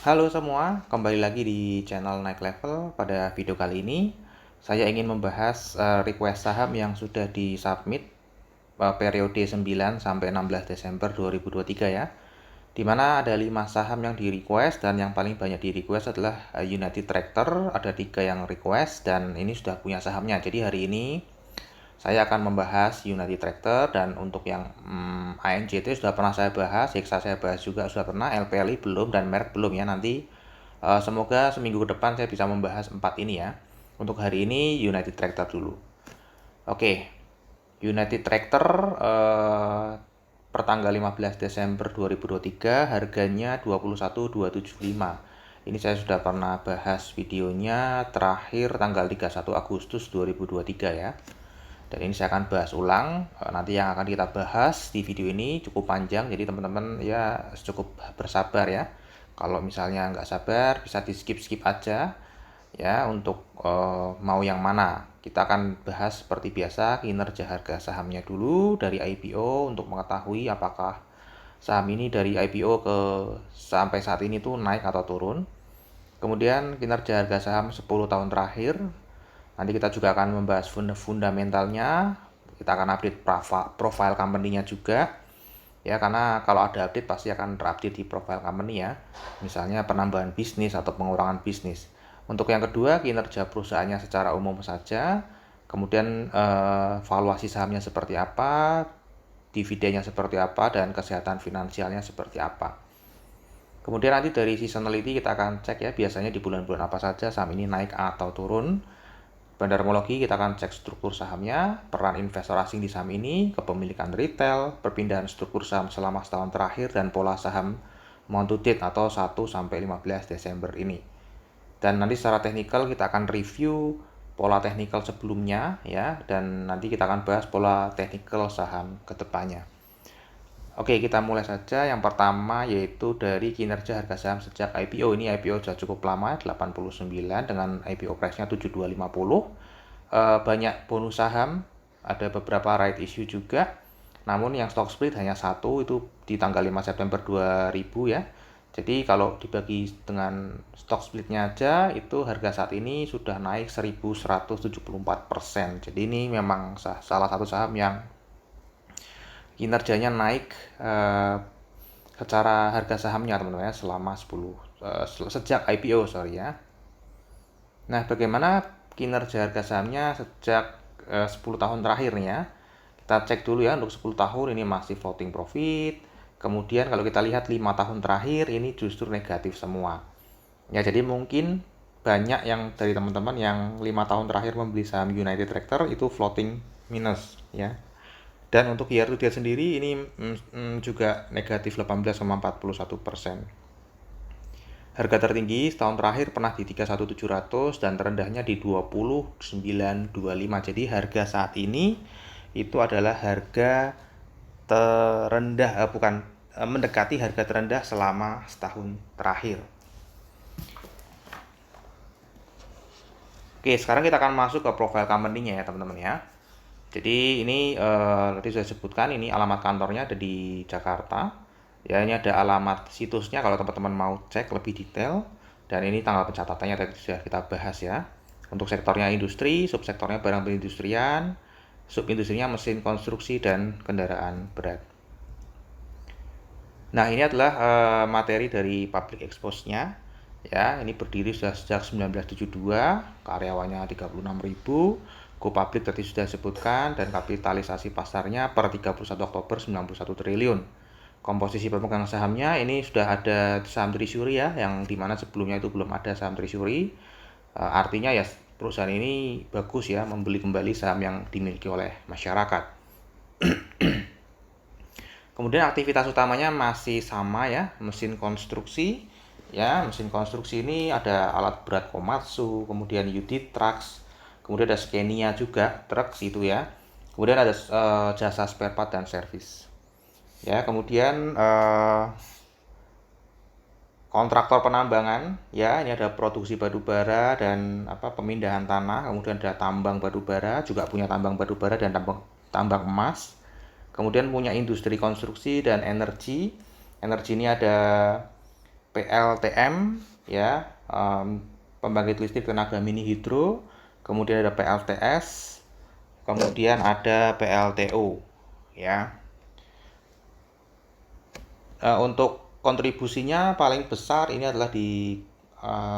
Halo semua, kembali lagi di channel Naik Level. Pada video kali ini, saya ingin membahas request saham yang sudah disubmit periode 9 sampai 16 Desember 2023 ya. Di mana ada 5 saham yang di request dan yang paling banyak di request adalah United Tractor, ada 3 yang request dan ini sudah punya sahamnya. Jadi hari ini saya akan membahas United Tractor dan untuk yang ANJT sudah pernah saya bahas, Hexa saya bahas juga sudah pernah, LPLI belum dan Merck belum ya. Nanti semoga seminggu ke depan saya bisa membahas 4 ini ya. Untuk hari ini United Tractor dulu. Oke, United Tractor per tanggal 15 Desember 2023 harganya 21.275. Ini saya sudah pernah bahas videonya terakhir tanggal 31 Agustus 2023 ya. Dan ini saya akan bahas ulang. Nanti yang akan kita bahas di video ini cukup panjang, jadi teman-teman ya cukup bersabar ya. Kalau misalnya nggak sabar bisa di skip aja ya untuk mau yang mana. Kita akan bahas seperti biasa kinerja harga sahamnya dulu dari IPO untuk mengetahui apakah saham ini dari IPO ke sampai saat ini tuh naik atau turun. Kemudian kinerja harga saham 10 tahun terakhir. Nanti kita juga akan membahas fundamentalnya, kita akan update profile company-nya juga. Ya, karena kalau ada update pasti akan terupdate di profile company ya. Misalnya penambahan bisnis atau pengurangan bisnis. Untuk yang kedua, kinerja perusahaannya secara umum saja. Kemudian valuasi sahamnya seperti apa, dividennya seperti apa, dan kesehatan finansialnya seperti apa. Kemudian nanti dari seasonality kita akan cek ya, biasanya di bulan-bulan apa saja saham ini naik atau turun. Bandarmologi kita akan cek struktur sahamnya, peran investor asing di saham ini, kepemilikan retail, perpindahan struktur saham selama setahun terakhir, dan pola saham month to date atau 1 sampai 15 Desember ini. Dan nanti secara teknikal kita akan review pola teknikal sebelumnya ya, dan nanti kita akan bahas pola teknikal saham ke depannya. Oke, kita mulai saja. Yang pertama yaitu dari kinerja harga saham sejak IPO. Ini IPO sudah cukup lama, 89 dengan IPO price-nya 7250. Banyak bonus saham, ada beberapa right issue juga. Namun yang stock split hanya satu, itu di tanggal 5 September 2000 ya. Jadi kalau dibagi dengan stock splitnya aja, itu harga saat ini sudah naik 1174%. Jadi ini memang salah satu saham yang kinerjanya naik secara harga sahamnya teman-teman ya selama sejak IPO sorry ya. Nah, bagaimana kinerja harga sahamnya sejak 10 tahun terakhir nih ya. Kita cek dulu ya, untuk 10 tahun ini masih floating profit. Kemudian kalau kita lihat 5 tahun terakhir ini justru negatif semua. Ya, jadi mungkin banyak yang dari teman-teman yang 5 tahun terakhir membeli saham United Tractor itu floating minus ya. Dan untuk year to date sendiri ini juga negatif 18,41%. Harga tertinggi setahun terakhir pernah di 31.700 dan terendahnya di 29.25. Jadi harga saat ini itu adalah harga terendah, mendekati harga terendah selama setahun terakhir. Oke, sekarang kita akan masuk ke profile company-nya ya teman-teman ya. Jadi ini tadi saya sebutkan ini alamat kantornya ada di Jakarta. Ya, ini ada alamat situsnya kalau teman-teman mau cek lebih detail. Dan ini tanggal pencatatannya tadi sudah kita bahas ya. Untuk sektornya industri, subsektornya barang perindustrian, subindustrinya mesin konstruksi dan kendaraan berat. Nah, ini adalah materi dari public expose-nya. Ya, ini berdiri sudah sejak 1972, karyawannya 36.000. Go public tadi sudah disebutkan dan kapitalisasi pasarnya per 31 Oktober 91 triliun. Komposisi pemegang sahamnya ini sudah ada saham treasury ya, yang dimana sebelumnya itu belum ada saham treasury. Artinya ya perusahaan ini bagus ya, membeli kembali saham yang dimiliki oleh masyarakat. Kemudian aktivitas utamanya masih sama ya, mesin konstruksi. Ya, mesin konstruksi ini ada alat berat Komatsu, kemudian UD Trucks, kemudian ada Scania juga, truk itu ya. Kemudian ada jasa spare part dan servis. Ya, kemudian kontraktor penambangan, ya ini ada produksi batubara dan pemindahan tanah, kemudian ada tambang batubara, juga punya tambang batubara dan tambang emas. Kemudian punya industri konstruksi dan energi. Energi ini ada PLTM ya, pembangkit listrik tenaga mini hidro, kemudian ada PLTS, kemudian ada PLTU ya. Untuk kontribusinya paling besar ini adalah di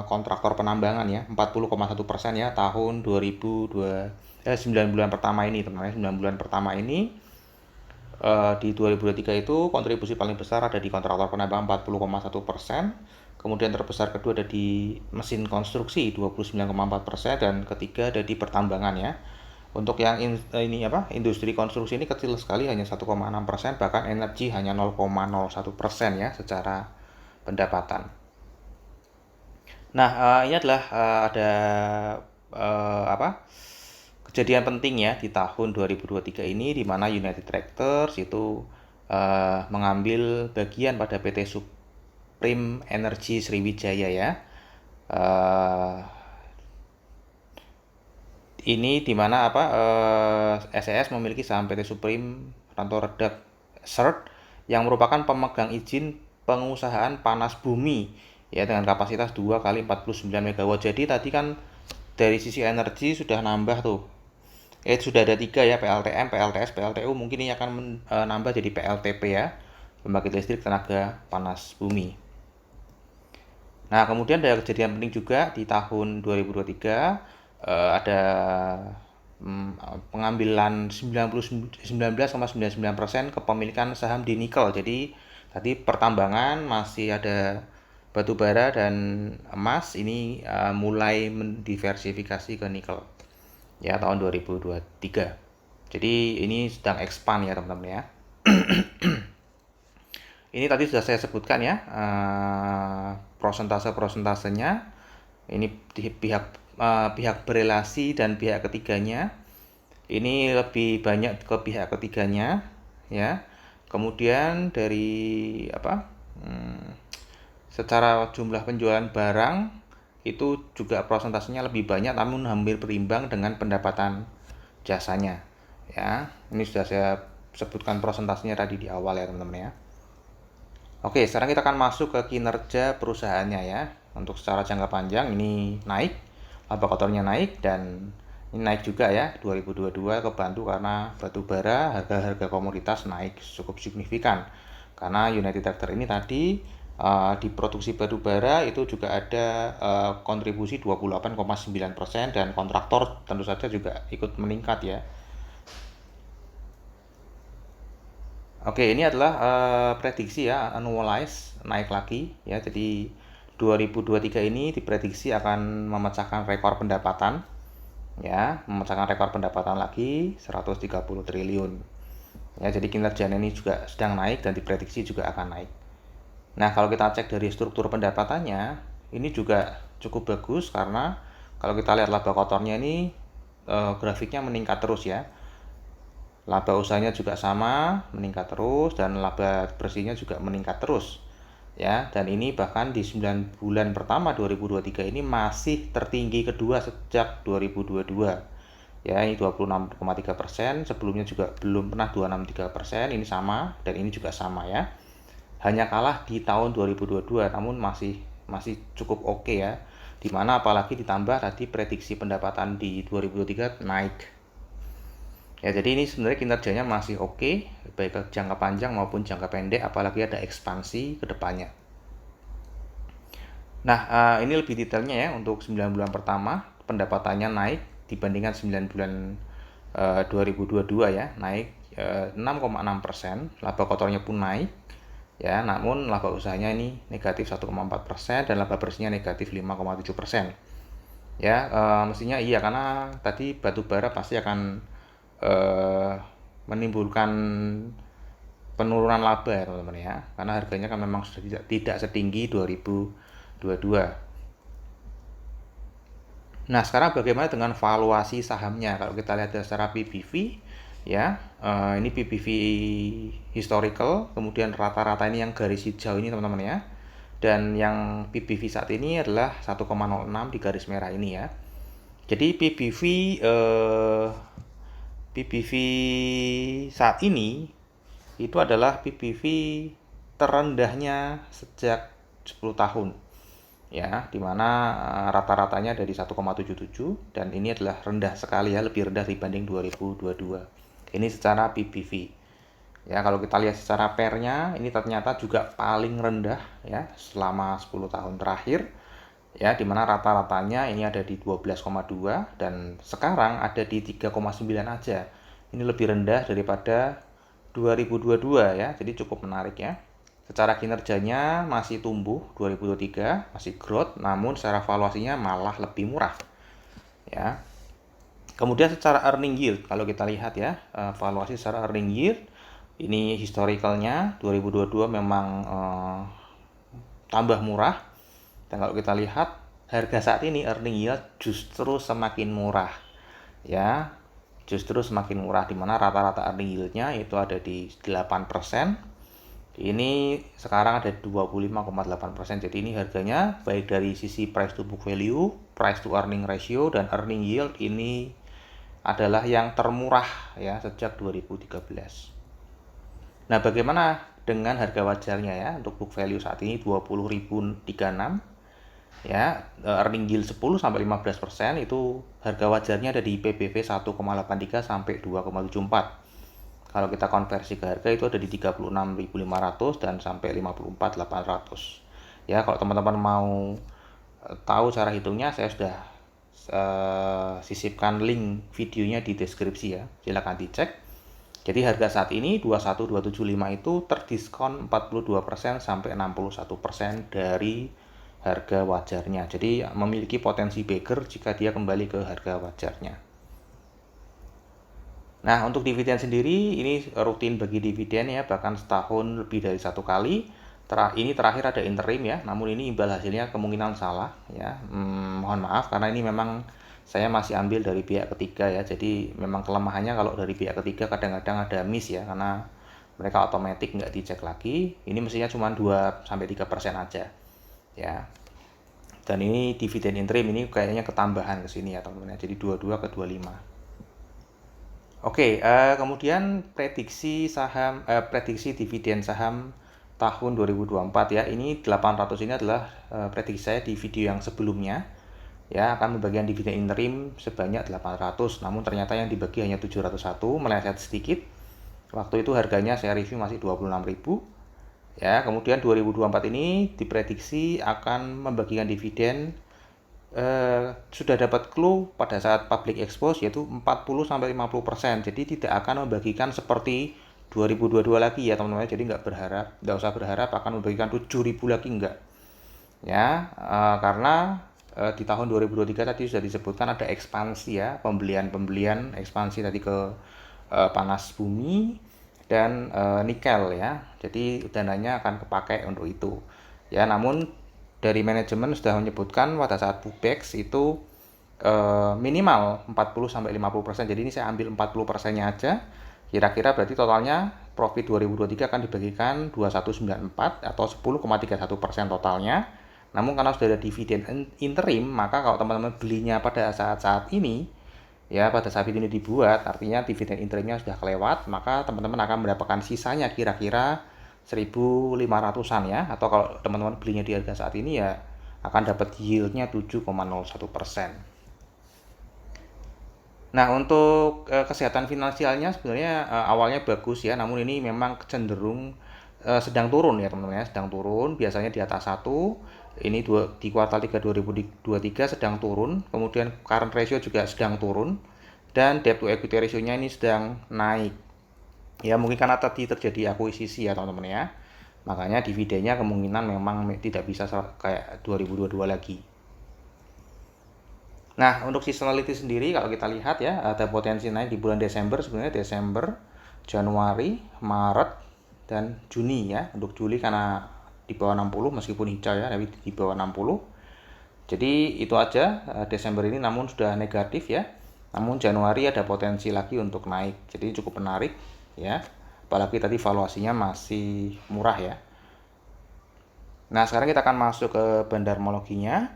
kontraktor penambangan ya, 40,1% ya tahun 9 bulan pertama ini teman-teman. 9 bulan pertama ini di 2023 itu kontribusi paling besar ada di kontraktor penambangan 40,1%, kemudian terbesar kedua ada di mesin konstruksi 29,4%, dan ketiga ada di pertambangan ya. Untuk yang industri konstruksi ini kecil sekali, hanya 1,6%, bahkan energi hanya 0,01% ya secara pendapatan. Nah, ini adalah ada kejadian penting ya di tahun 2023 ini, di mana United Tractors itu mengambil bagian pada PT Supreme Energy Sriwijaya ya. Ini di mana SES memiliki saham PT Supreme Ranto Redap Sert yang merupakan pemegang izin pengusahaan panas bumi ya, dengan kapasitas 2 kali 49 MW. Jadi tadi kan dari sisi energi sudah nambah tuh. Sudah ada 3 ya, PLTM, PLTS, PLTU. Mungkin ini akan nambah jadi PLTP ya, pembangkit listrik tenaga panas bumi. Nah, kemudian ada kejadian penting juga di tahun 2023, ada pengambilan 19,99% kepemilikan saham di nikel. Jadi tadi pertambangan masih ada batu bara dan emas, ini mulai mendiversifikasi ke nikel ya tahun 2023. Jadi ini sedang expand ya teman-teman ya. Ini tadi sudah saya sebutkan ya prosentase-prosentasenya. Ini di pihak berelasi dan pihak ketiganya. Ini lebih banyak ke pihak ketiganya ya. Kemudian dari secara jumlah penjualan barang itu juga prosentasenya lebih banyak, namun hampir berimbang dengan pendapatan jasanya ya. Ini sudah saya sebutkan prosentasenya tadi di awal ya teman-teman ya. Oke, sekarang kita akan masuk ke kinerja perusahaannya ya. Untuk secara jangka panjang ini naik, laba kotornya naik, dan ini naik juga ya. 2022 kebantu karena batu bara, harga-harga komoditas naik cukup signifikan. Karena United Tractors ini tadi di produksi batu bara itu juga ada kontribusi 28,9%, dan kontraktor tentu saja juga ikut meningkat ya. Oke, ini adalah prediksi ya, annualize naik lagi ya. Jadi 2023 ini diprediksi akan memecahkan rekor pendapatan ya, memecahkan rekor pendapatan lagi 130 triliun. Ya, jadi kinerjanya ini juga sedang naik dan diprediksi juga akan naik. Nah, kalau kita cek dari struktur pendapatannya, ini juga cukup bagus karena kalau kita lihat laba kotornya ini grafiknya meningkat terus ya. Laba usahanya juga sama, meningkat terus, dan laba bersihnya juga meningkat terus ya. Dan ini bahkan di 9 bulan pertama 2023 ini masih tertinggi kedua sejak 2022 ya. Ini 26,3%, sebelumnya juga belum pernah 26,3%, ini sama, dan ini juga sama ya. Hanya kalah di tahun 2022, namun masih cukup oke ya. Dimana apalagi ditambah tadi prediksi pendapatan di 2023 naik. Ya, jadi ini sebenarnya kinerjanya masih oke, baik jangka panjang maupun jangka pendek, apalagi ada ekspansi ke depannya. Nah, ini lebih detailnya ya. Untuk 9 bulan pertama, pendapatannya naik dibandingkan 9 bulan 2022 ya, naik 6,6%, laba kotornya pun naik ya, namun laba usahanya ini negatif 1,4%, dan laba bersihnya negatif 5,7%. Ya, mestinya iya, karena tadi batu bara pasti akan menimbulkan penurunan laba ya teman-teman ya, karena harganya kan memang sudah tidak setinggi 2022. Nah, sekarang bagaimana dengan valuasi sahamnya? Kalau kita lihat secara PBV ya, ini PBV historical, kemudian rata-rata ini yang garis hijau ini teman-teman ya, dan yang PBV saat ini adalah 1,06 di garis merah ini ya. Jadi PBV saat ini itu adalah PBV terendahnya sejak 10 tahun. Ya, dimana rata-ratanya dari 1,77 dan ini adalah rendah sekali ya, lebih rendah dibanding 2022. Ini secara PBV. Ya, kalau kita lihat secara pernya, ini ternyata juga paling rendah ya selama 10 tahun terakhir. Ya, dimana rata-ratanya ini ada di 12,2 dan sekarang ada di 3,9 aja. Ini lebih rendah daripada 2022 ya, jadi cukup menarik ya. Secara kinerjanya masih tumbuh 2023, masih growth, namun secara valuasinya malah lebih murah. Ya. Kemudian secara earning yield, kalau kita lihat ya, valuasi secara earning yield, ini historicalnya 2022 memang tambah murah. Dan kalau kita lihat harga saat ini earning yield justru semakin murah. Ya, justru semakin murah, di mana rata-rata earning yield-nya itu ada di 8%. Ini sekarang ada 25,8%. Jadi ini harganya baik dari sisi price to book value, price to earning ratio, dan earning yield ini adalah yang termurah ya sejak 2013. Nah, bagaimana dengan harga wajarnya ya? Untuk book value saat ini 20.036 ya, earning yield 10 sampai 15%, itu harga wajarnya ada di PBV 1,83 sampai 2,74. Kalau kita konversi ke harga itu ada di 36.500 dan sampai 54.800. Ya, kalau teman-teman mau tahu cara hitungnya, saya sudah sisipkan link videonya di deskripsi ya. Silakan dicek. Jadi harga saat ini 21275 itu terdiskon 42% sampai 61% dari harga wajarnya. Jadi memiliki potensi bagger jika dia kembali ke harga wajarnya. Nah, untuk dividen sendiri ini rutin bagi dividen ya, bahkan setahun lebih dari satu kali. Ini terakhir ada interim ya, namun ini imbal hasilnya kemungkinan salah ya. Mohon maaf karena ini memang saya masih ambil dari pihak ketiga ya. Jadi memang kelemahannya kalau dari pihak ketiga kadang-kadang ada miss ya, karena mereka otomatis nggak dicek lagi. Ini mestinya cuma 2-3% aja ya. Dan ini dividen interim ini kayaknya ketambahan ke sini ya teman-teman ya. Jadi 22 ke 25. Oke, kemudian prediksi dividen saham tahun 2024 ya. Ini 800 ini adalah prediksi saya di video yang sebelumnya. Ya, akan membagikan dividen interim sebanyak 800, namun ternyata yang dibagi hanya 701, meleset sedikit. Waktu itu harganya saya review masih 26.000. Ya, kemudian 2024 ini diprediksi akan membagikan dividen sudah dapat clue pada saat public expose yaitu 40-50%. Jadi tidak akan membagikan seperti 2022 lagi ya teman-teman. Jadi nggak usah berharap akan membagikan 7.000 lagi, enggak. Ya, karena di tahun 2023 tadi sudah disebutkan ada ekspansi ya, pembelian ekspansi tadi ke panas bumi dan nikel ya. Jadi dananya akan kepakai untuk itu. Ya, namun dari manajemen sudah menyebutkan pada saat pubex itu minimal 40-50%. Jadi ini saya ambil 40%-nya aja. Kira-kira berarti totalnya profit 2023 akan dibagikan 2194 atau 10,31% totalnya. Namun karena sudah ada dividen interim, maka kalau teman-teman belinya pada saat-saat ini ya, pada saat ini dibuat, artinya dividen interimnya sudah kelewat, maka teman-teman akan mendapatkan sisanya kira-kira 1.500-an ya, atau kalau teman-teman belinya di harga saat ini ya akan dapat yieldnya 7,01%. Nah, untuk kesehatan finansialnya sebenarnya awalnya bagus ya, namun ini memang cenderung sedang turun ya teman-teman ya, sedang turun, biasanya di atas 1. Ini di kuartal 3 2023 sedang turun, kemudian current ratio juga sedang turun, dan debt to equity ratio-nya ini sedang naik. Ya, mungkin karena tadi terjadi akuisisi ya teman-teman ya. Makanya dividennya kemungkinan memang tidak bisa kayak 2022 lagi. Nah, untuk seasonality sendiri kalau kita lihat ya, ada potensi naik di bulan Desember, sebenarnya Desember, Januari, Maret, dan Juni ya. Untuk Juli karena di bawah 60 meskipun hijau ya, tapi di bawah 60. Jadi itu aja Desember ini, namun sudah negatif ya. Namun Januari ada potensi lagi untuk naik. Jadi cukup menarik ya. Apalagi tadi valuasinya masih murah ya. Nah, sekarang kita akan masuk ke bandarmologinya.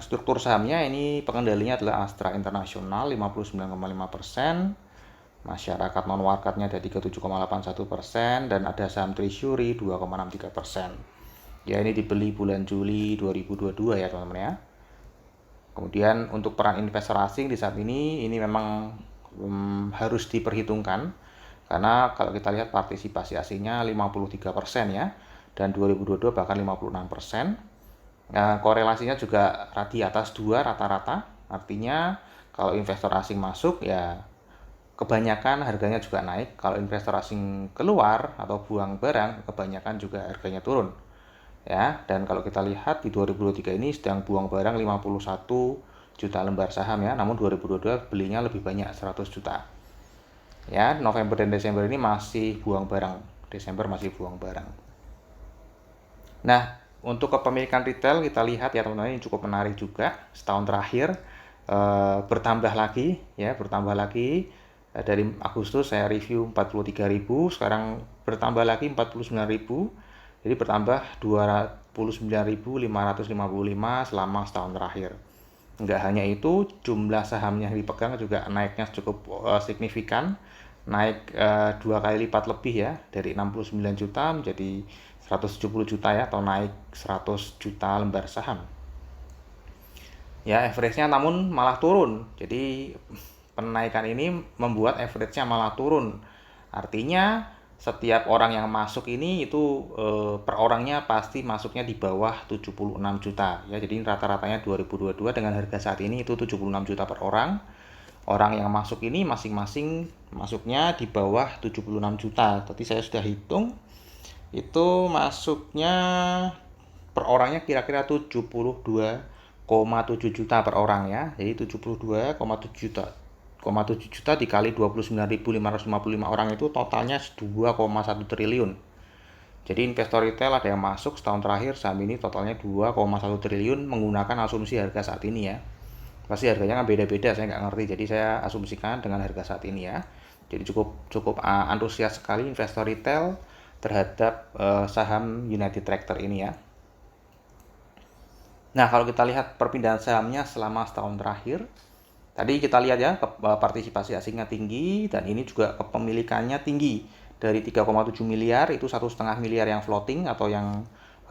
Struktur sahamnya ini pengendalinya adalah Astra International 59,5%, masyarakat non warkatnya ada 37,81%, dan ada saham treasury 2,63%. Ya, ini dibeli bulan Juli 2022 ya teman-teman ya. Kemudian untuk peran investor asing di saat ini memang harus diperhitungkan, karena kalau kita lihat partisipasi asingnya 53% ya, dan 2022 bahkan 56%. Nah, korelasinya juga di atas 2 rata-rata, artinya kalau investor asing masuk ya kebanyakan harganya juga naik, kalau investor asing keluar atau buang barang kebanyakan juga harganya turun. Ya, dan kalau kita lihat di 2023 ini sedang buang barang 51 juta lembar saham ya, namun 2022 belinya lebih banyak 100 juta. Ya, November dan Desember ini masih buang barang. Desember masih buang barang. Nah, untuk kepemilikan retail kita lihat ya teman-teman, ini cukup menarik juga. Setahun terakhir bertambah lagi ya, dari Agustus saya review 43.000, sekarang bertambah lagi 49.000. Jadi bertambah 29.555 selama setahun terakhir. Enggak hanya itu, jumlah sahamnya yang dipegang juga naiknya cukup signifikan, naik 2 kali lipat lebih ya, dari 69 juta menjadi 170 juta ya, atau naik 100 juta lembar saham. Ya, average-nya namun malah turun. Jadi penaikan ini membuat average-nya malah turun. Artinya setiap orang yang masuk ini itu per orangnya pasti masuknya di bawah 76 juta ya. Jadi rata-ratanya 2022 dengan harga saat ini itu 76 juta per orang. Orang yang masuk ini masing-masing masuknya di bawah 76 juta. Tadi saya sudah hitung itu masuknya per orangnya kira-kira 72,7 juta per orang ya. Jadi 72,7 juta. 7 juta dikali 29.555 orang itu totalnya 2,1 triliun. Jadi investor retail ada yang masuk setahun terakhir saham ini totalnya 2,1 triliun menggunakan asumsi harga saat ini ya. Pasti harganya kan beda-beda, saya nggak ngerti. Jadi saya asumsikan dengan harga saat ini ya. Jadi cukup antusias sekali investor retail terhadap saham United Tractor ini ya. Nah, kalau kita lihat perpindahan sahamnya selama setahun terakhir, tadi kita lihat ya, partisipasi asingnya tinggi dan ini juga kepemilikannya tinggi. Dari 3,7 miliar itu 1,5 miliar yang floating atau yang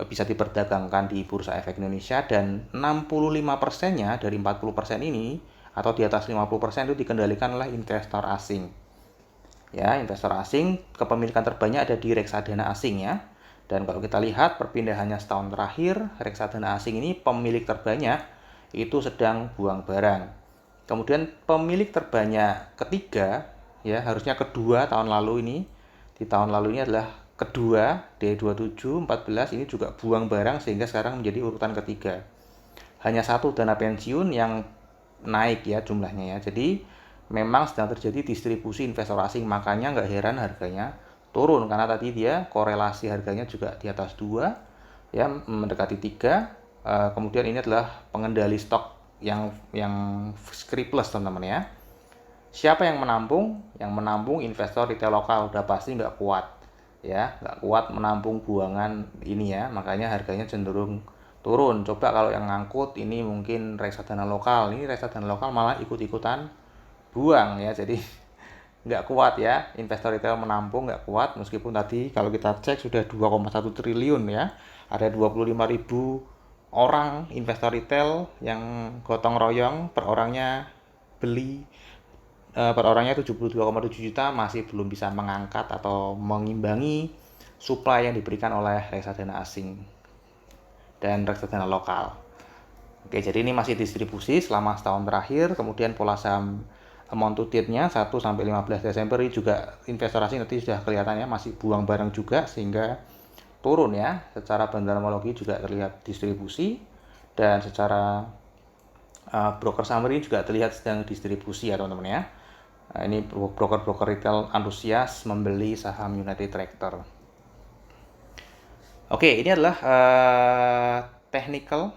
bisa diperdagangkan di Bursa Efek Indonesia, dan 65%-nya dari 40% ini atau di atas 50% itu dikendalikan oleh investor asing. Ya, investor asing kepemilikan terbanyak ada di reksadana asing ya. Dan kalau kita lihat perpindahannya setahun terakhir, reksadana asing ini pemilik terbanyak itu sedang buang barang. Kemudian pemilik terbanyak ketiga, ya harusnya kedua tahun lalu ini, di tahun lalu ini adalah kedua, D27, 14 ini juga buang barang sehingga sekarang menjadi urutan ketiga. Hanya satu dana pensiun yang naik ya jumlahnya ya. Jadi memang sedang terjadi distribusi investor asing, makanya nggak heran harganya turun, karena tadi dia korelasi harganya juga di atas 2 ya, mendekati 3. Kemudian ini adalah pengendali stok yang scriptless teman-teman ya. Siapa yang menampung? Yang menampung investor retail lokal, udah pasti nggak kuat ya, nggak kuat menampung buangan ini ya, makanya harganya cenderung turun. Coba kalau yang ngangkut ini mungkin reksadana lokal, ini reksadana lokal malah ikut-ikutan buang ya, jadi nggak kuat ya, investor retail menampung nggak kuat, meskipun tadi kalau kita cek sudah 2,1 triliun ya, ada 25.000 orang investor retail yang gotong royong, per orangnya beli, per orangnya 72,7 juta, masih belum bisa mengangkat atau mengimbangi supply yang diberikan oleh reksadana asing dan reksadana lokal. Oke, jadi ini masih distribusi selama setahun terakhir. Kemudian pola saham amount to date-nya 1 sampai 15 Desember ini juga investor asing nanti sudah kelihatannya masih buang barang juga, sehingga turun ya. Secara bandarmologi juga terlihat distribusi, dan secara broker summary juga terlihat sedang distribusi ya teman-teman ya. Nah, ini broker-broker retail antusias membeli saham United Tractor. Oke, ini adalah technical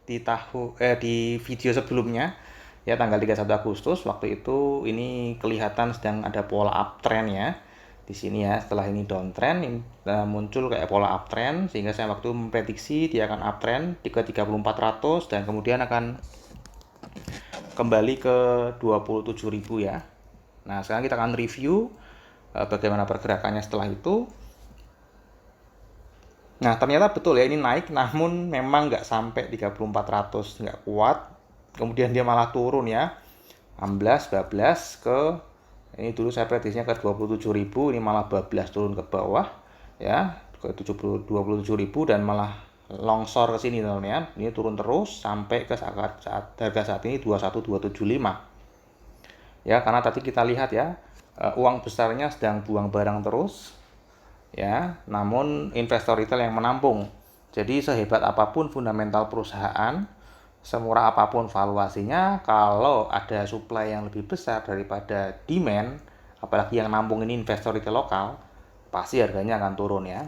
di video sebelumnya ya, tanggal 31 Agustus. Waktu itu ini kelihatan sedang ada pola uptrend ya di sini ya. Setelah ini downtrend, muncul kayak pola uptrend, sehingga saya waktu memprediksi dia akan uptrend ke 3400 dan kemudian akan kembali ke 27.000 ya. Nah, sekarang kita akan review bagaimana pergerakannya setelah itu. Nah, ternyata betul ya, ini naik, namun memang nggak sampai 3400, nggak kuat. Kemudian dia malah turun ya, 16, 12 ke, ini dulu saya prediksinya ke 27.000, ini malah 12 turun ke bawah ya, ke 27.000 dan malah longsor ke sini teman-teman ya. Ini turun terus sampai ke harga saat ini 21275. Ya, karena tadi kita lihat ya, uang besarnya sedang buang barang terus ya, namun investor retail yang menampung. Jadi sehebat apapun fundamental perusahaan, semurah apapun valuasinya, kalau ada supply yang lebih besar daripada demand, apalagi yang nampung ini investor retail lokal, pasti harganya akan turun ya.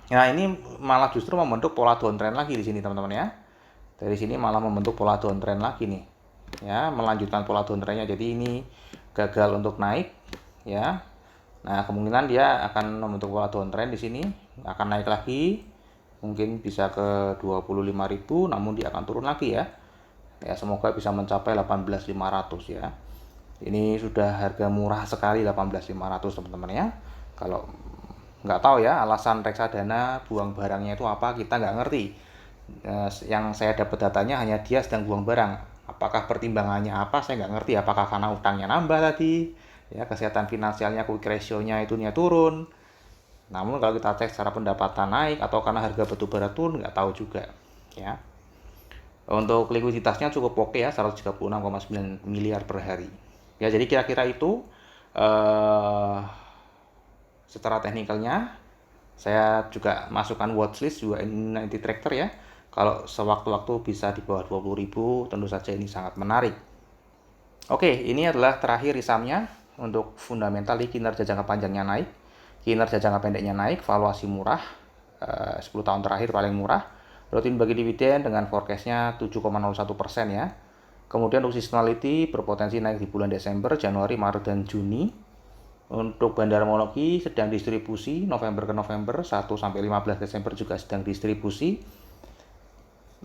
Nah, ini malah justru membentuk pola downtrend lagi di sini teman-teman ya. Dari sini malah membentuk pola downtrend lagi nih. Ya, melanjutkan pola downtrendnya. Jadi ini gagal untuk naik ya. Nah, kemungkinan dia akan membentuk pola downtrend di sini, akan naik lagi. Mungkin bisa ke 25.000, namun dia akan turun lagi ya. Ya, semoga bisa mencapai 18.500 ya. Ini sudah harga murah sekali 18.500 teman-teman ya. Kalau nggak tahu ya alasan reksadana buang barangnya itu apa, kita nggak ngerti. Yang saya dapat datanya hanya dia sedang buang barang. Apakah pertimbangannya apa, saya nggak ngerti. Apakah karena utangnya nambah tadi, ya kesehatan finansialnya, quick ratio-nya itunya turun. Namun kalau kita cek secara pendapatan naik atau karena harga batubara turun, nggak tahu juga ya. Untuk likuiditasnya cukup oke ya, 136,9 miliar per hari. Ya, jadi kira-kira itu secara teknikalnya. Saya juga masukkan watchlist juga Infinity Tractor ya. Kalau sewaktu-waktu bisa di bawah 20.000, tentu saja ini sangat menarik. Oke, ini adalah terakhir risamnya untuk fundamental di kinerja jangka panjangnya naik, kinerja jangka pendeknya naik, valuasi murah, 10 tahun terakhir paling murah, rutin bagi dividen dengan forecastnya 7,01% ya. Kemudian untuk seasonality berpotensi naik di bulan Desember, Januari, Maret, dan Juni. Untuk bandar homologi sedang distribusi November ke November, 1 sampai 15 Desember juga sedang distribusi.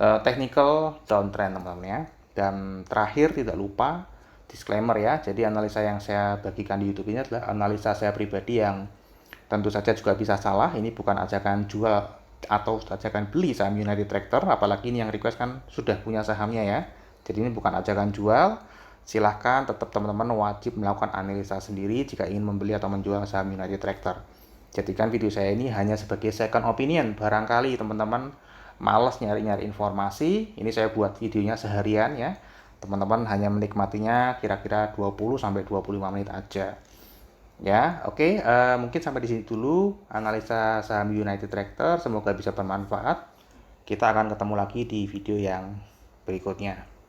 Technical downtrend teman-teman ya. Dan terakhir tidak lupa disclaimer ya. Jadi analisa yang saya bagikan di YouTube ini adalah analisa saya pribadi yang tentu saja juga bisa salah. Ini bukan ajakan jual atau ajakan beli saham United Tractor, apalagi ini yang request kan sudah punya sahamnya ya. Jadi ini bukan ajakan jual. Silahkan tetap teman-teman wajib melakukan analisa sendiri jika ingin membeli atau menjual saham United Tractor. Jadikan video saya ini hanya sebagai second opinion. Barangkali teman-teman males nyari-nyari informasi, ini saya buat videonya seharian ya. Teman-teman hanya menikmatinya kira-kira 20-25 menit aja. Ya, oke, mungkin sampai di sini dulu analisa saham United Tractor. Semoga bisa bermanfaat. Kita akan ketemu lagi di video yang berikutnya.